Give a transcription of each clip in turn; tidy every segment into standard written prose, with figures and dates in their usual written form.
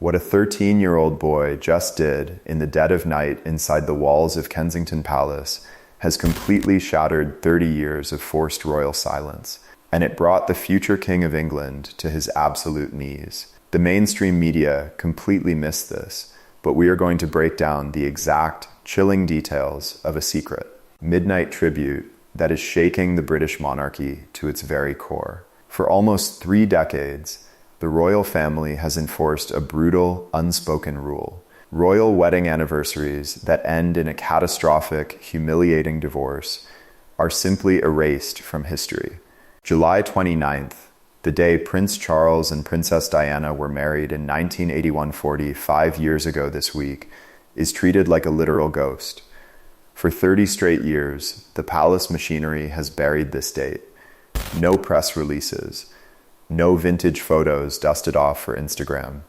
What a 13-year-old boy just did in the dead of night inside the walls of Kensington Palace has completely shattered 30 years of forced royal silence, and it brought the future King of England to his absolute knees. The mainstream media completely missed this, but we are going to break down the exact, chilling details of a secret midnight tribute that is shaking the British monarchy to its very core. For almost 3 decades, the royal family has enforced a brutal, unspoken rule. Royal wedding anniversaries that end in a catastrophic, humiliating divorce are simply erased from history. July 29th, the day Prince Charles and Princess Diana were married in 1981-40, 5 years ago this week, is treated like a literal ghost. For 30 straight years, the palace machinery has buried this date. No press releases. No vintage photos dusted off for Instagram.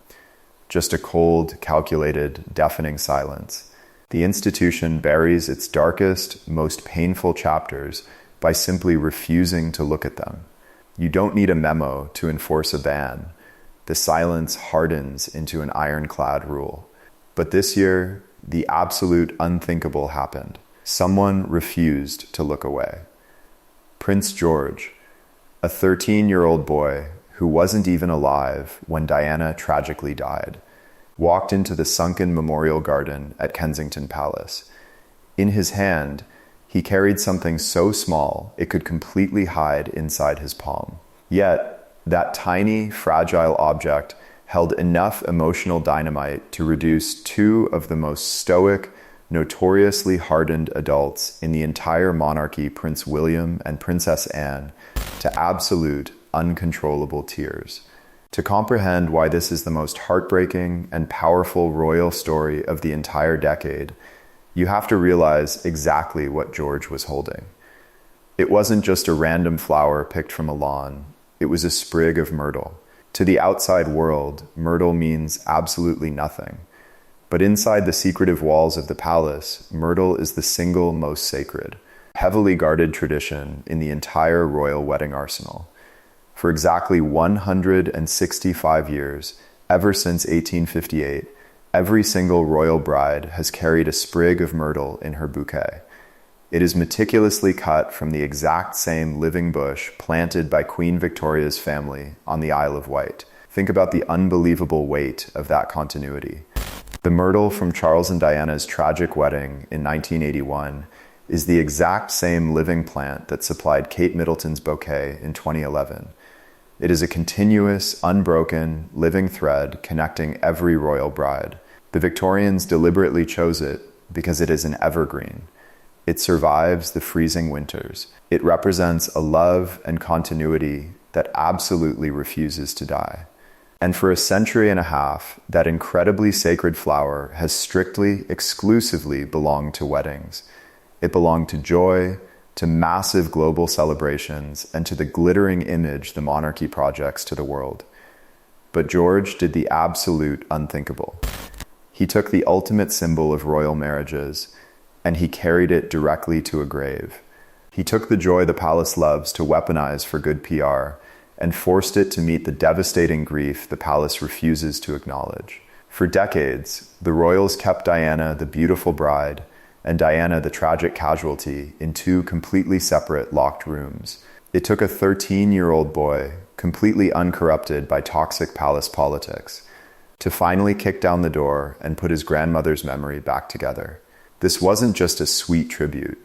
Just a cold, calculated, deafening silence. The institution buries its darkest, most painful chapters by simply refusing to look at them. You don't need a memo to enforce a ban. The silence hardens into an ironclad rule. But this year, the absolute unthinkable happened. Someone refused to look away. Prince George, a 13-year-old boy who wasn't even alive when Diana tragically died, walked into the sunken memorial garden at Kensington Palace. In his hand, he carried something so small it could completely hide inside his palm. Yet, that tiny, fragile object held enough emotional dynamite to reduce 2 of the most stoic, notoriously hardened adults in the entire monarchy, Prince William and Princess Anne, to absolute, uncontrollable tears. To comprehend why this is the most heartbreaking and powerful royal story of the entire decade, you have to realize exactly what George was holding. It wasn't just a random flower picked from a lawn. It was a sprig of myrtle. To the outside world, myrtle means absolutely nothing. But inside the secretive walls of the palace, myrtle is the single most sacred, heavily guarded tradition in the entire royal wedding arsenal. For exactly 165 years, ever since 1858, every single royal bride has carried a sprig of myrtle in her bouquet. It is meticulously cut from the exact same living bush planted by Queen Victoria's family on the Isle of Wight. Think about the unbelievable weight of that continuity. The myrtle from Charles and Diana's tragic wedding in 1981 is the exact same living plant that supplied Kate Middleton's bouquet in 2011. It is a continuous, unbroken, living thread connecting every royal bride. The Victorians deliberately chose it because it is an evergreen. It survives the freezing winters. It represents a love and continuity that absolutely refuses to die. And for a century and a half, that incredibly sacred flower has strictly, exclusively belonged to weddings. It belonged to joy, to massive global celebrations, and to the glittering image the monarchy projects to the world. But George did the absolute unthinkable. He took the ultimate symbol of royal marriages, and he carried it directly to a grave. He took the joy the palace loves to weaponize for good PR, and forced it to meet the devastating grief the palace refuses to acknowledge. For decades, the royals kept Diana, the beautiful bride, and Diana, the tragic casualty, in 2 completely separate locked rooms. It took a 13-year-old boy, completely uncorrupted by toxic palace politics, to finally kick down the door and put his grandmother's memory back together. This wasn't just a sweet tribute.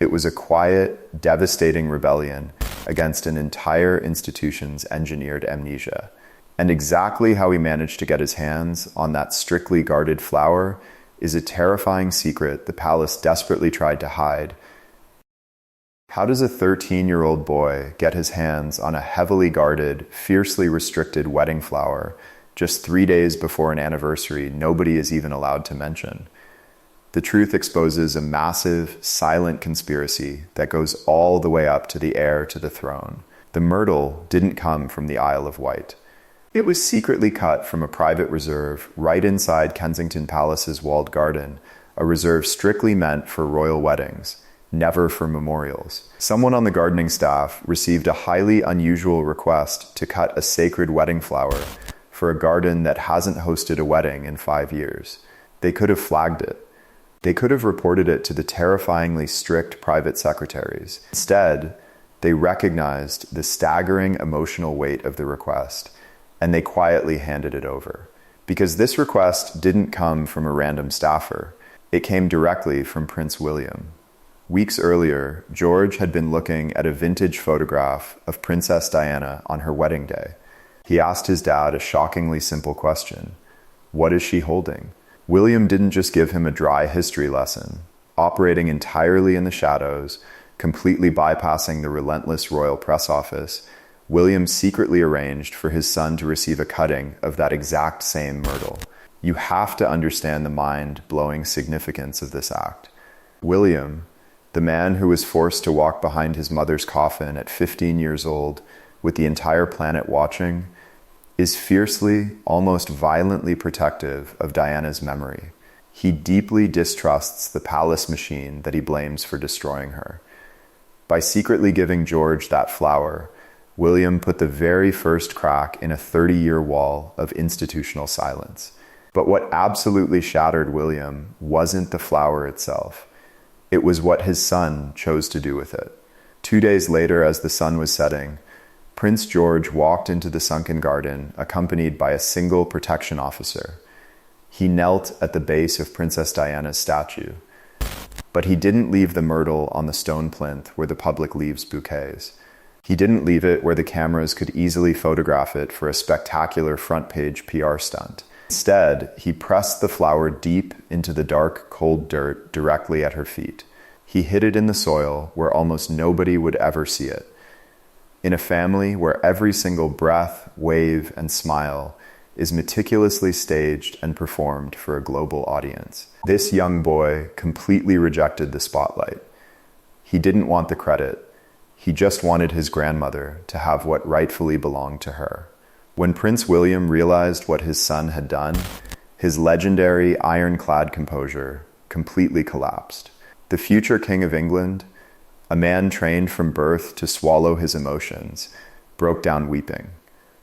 It was a quiet, devastating rebellion against an entire institution's engineered amnesia. And exactly how he managed to get his hands on that strictly guarded flower is a terrifying secret the palace desperately tried to hide. How does a 13-year-old boy get his hands on a heavily guarded, fiercely restricted wedding flower just 3 days before an anniversary nobody is even allowed to mention? The truth exposes a massive, silent conspiracy that goes all the way up to the heir to the throne. The myrtle didn't come from the Isle of Wight. It was secretly cut from a private reserve right inside Kensington Palace's walled garden, a reserve strictly meant for royal weddings, never for memorials. Someone on the gardening staff received a highly unusual request to cut a sacred wedding flower for a garden that hasn't hosted a wedding in 5 years. They could have flagged it. They could have reported it to the terrifyingly strict private secretaries. Instead, they recognized the staggering emotional weight of the request, and they quietly handed it over. Because this request didn't come from a random staffer. It came directly from Prince William. Weeks earlier, George had been looking at a vintage photograph of Princess Diana on her wedding day. He asked his dad a shockingly simple question. What is she holding? William didn't just give him a dry history lesson. Operating entirely in the shadows, completely bypassing the relentless royal press office, William secretly arranged for his son to receive a cutting of that exact same myrtle. You have to understand the mind-blowing significance of this act. William, the man who was forced to walk behind his mother's coffin at 15 years old with the entire planet watching, is fiercely, almost violently protective of Diana's memory. He deeply distrusts the palace machine that he blames for destroying her. By secretly giving George that flower, William put the very first crack in a 30-year wall of institutional silence. But what absolutely shattered William wasn't the flower itself. It was what his son chose to do with it. 2 days later, as the sun was setting, Prince George walked into the sunken garden, accompanied by a single protection officer. He knelt at the base of Princess Diana's statue. But he didn't leave the myrtle on the stone plinth where the public leaves bouquets. He didn't leave it where the cameras could easily photograph it for a spectacular front-page PR stunt. Instead, he pressed the flower deep into the dark, cold dirt directly at her feet. He hid it in the soil where almost nobody would ever see it. In a family where every single breath, wave, and smile is meticulously staged and performed for a global audience, this young boy completely rejected the spotlight. He didn't want the credit. He just wanted his grandmother to have what rightfully belonged to her. When Prince William realized what his son had done, his legendary ironclad composure completely collapsed. The future King of England, a man trained from birth to swallow his emotions, broke down weeping.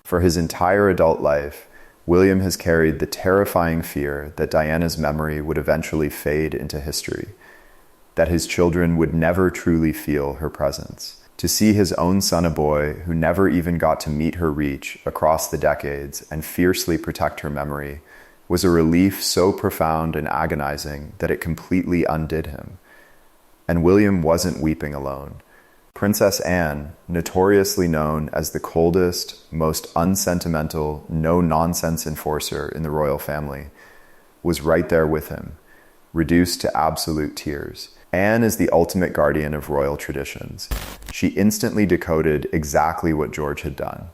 For his entire adult life, William has carried the terrifying fear that Diana's memory would eventually fade into history, that his children would never truly feel her presence. To see his own son, a boy who never even got to meet her reach across the decades and fiercely protect her memory, was a relief so profound and agonizing that it completely undid him. And William wasn't weeping alone. Princess Anne, notoriously known as the coldest, most unsentimental, no-nonsense enforcer in the royal family, was right there with him, reduced to absolute tears. Anne is the ultimate guardian of royal traditions. She instantly decoded exactly what George had done.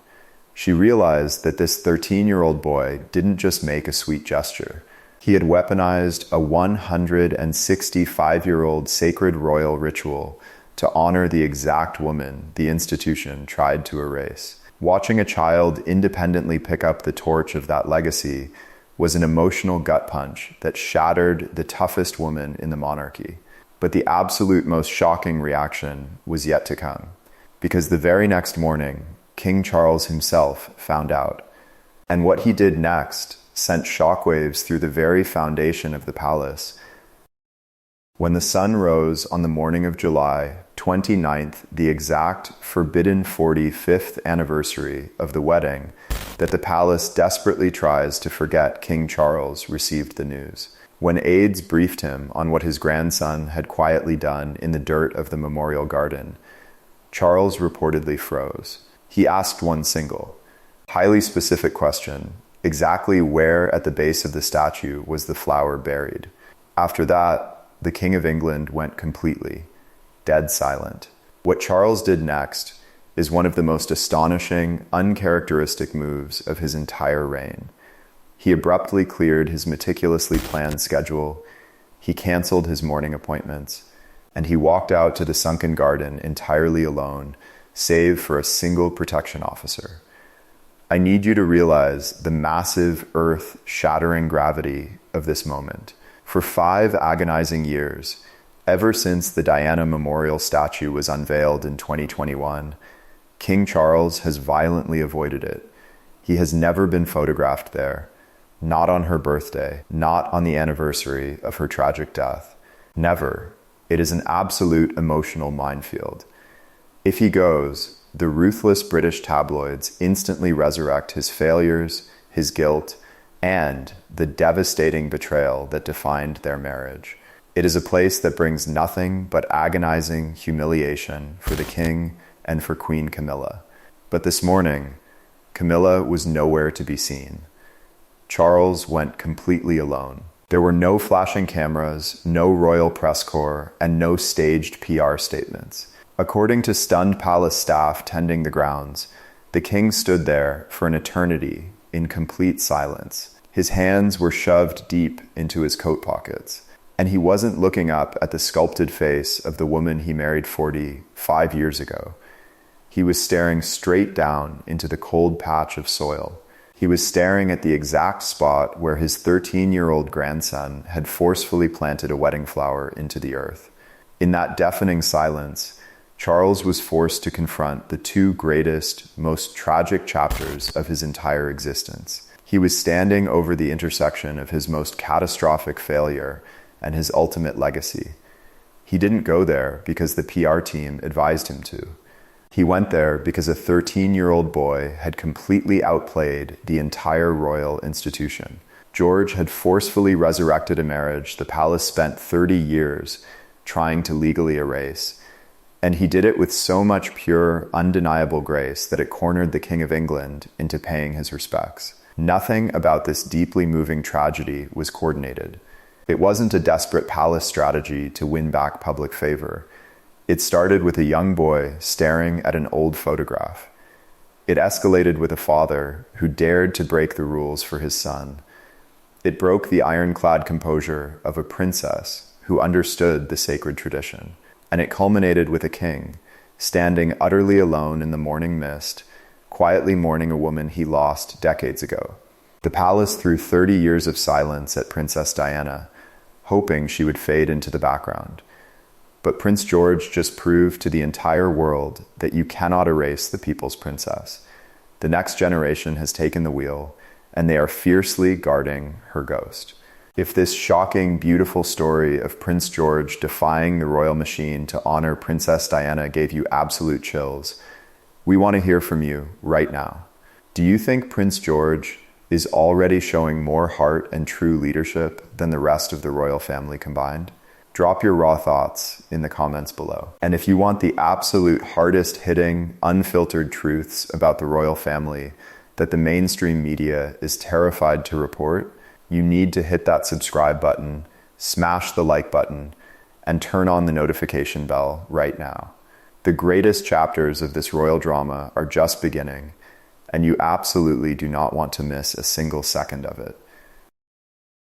She realized that this 13-year-old boy didn't just make a sweet gesture. He had weaponized a 165-year-old sacred royal ritual to honor the exact woman the institution tried to erase. Watching a child independently pick up the torch of that legacy was an emotional gut punch that shattered the toughest woman in the monarchy. But the absolute most shocking reaction was yet to come, because the very next morning, King Charles himself found out. And what he did next sent shockwaves through the very foundation of the palace. When the sun rose on the morning of July 29th, the exact forbidden 45th anniversary of the wedding that the palace desperately tries to forget King Charles received the news. When aides briefed him on what his grandson had quietly done in the dirt of the memorial garden, Charles reportedly froze. He asked one single, highly specific question: exactly where at the base of the statue was the flower buried? After that, the King of England went completely dead silent. What Charles did next is one of the most astonishing, uncharacteristic moves of his entire reign. He abruptly cleared his meticulously planned schedule, he canceled his morning appointments, and he walked out to the sunken garden entirely alone, save for a single protection officer. I need you to realize the massive, earth-shattering gravity of this moment. For 5 agonizing years, ever since the Diana Memorial statue was unveiled in 2021, King Charles has violently avoided it. He has never been photographed there, not on her birthday, not on the anniversary of her tragic death. Never. It is an absolute emotional minefield. If he goes, the ruthless British tabloids instantly resurrect his failures, his guilt, and the devastating betrayal that defined their marriage. It is a place that brings nothing but agonizing humiliation for the king and for Queen Camilla. But this morning, Camilla was nowhere to be seen. Charles went completely alone. There were no flashing cameras, no royal press corps, and no staged PR statements. According to stunned palace staff tending the grounds, the king stood there for an eternity in complete silence. His hands were shoved deep into his coat pockets, and he wasn't looking up at the sculpted face of the woman he married 45 years ago. He was staring straight down into the cold patch of soil. He was staring at the exact spot where his 13-year-old grandson had forcefully planted a wedding flower into the earth. In that deafening silence, Charles was forced to confront the two greatest, most tragic chapters of his entire existence. He was standing over the intersection of his most catastrophic failure and his ultimate legacy. He didn't go there because the PR team advised him to. He went there because a 13-year-old boy had completely outplayed the entire royal institution. George had forcefully resurrected a marriage the palace spent 30 years trying to legally erase, and he did it with so much pure, undeniable grace that it cornered the King of England into paying his respects. Nothing about this deeply moving tragedy was coordinated. It wasn't a desperate palace strategy to win back public favor. It started with a young boy staring at an old photograph. It escalated with a father who dared to break the rules for his son. It broke the ironclad composure of a princess who understood the sacred tradition. And it culminated with a king standing utterly alone in the morning mist, quietly mourning a woman he lost decades ago. The palace threw 30 years of silence at Princess Diana, hoping she would fade into the background. But Prince George just proved to the entire world that you cannot erase the people's princess. The next generation has taken the wheel, and they are fiercely guarding her ghost. If this shocking, beautiful story of Prince George defying the royal machine to honor Princess Diana gave you absolute chills, we want to hear from you right now. Do you think Prince George is already showing more heart and true leadership than the rest of the royal family combined? Drop your raw thoughts in the comments below. And if you want the absolute hardest hitting, unfiltered truths about the royal family that the mainstream media is terrified to report, you need to hit that subscribe button, smash the like button, and turn on the notification bell right now. The greatest chapters of this royal drama are just beginning, and you absolutely do not want to miss a single second of it.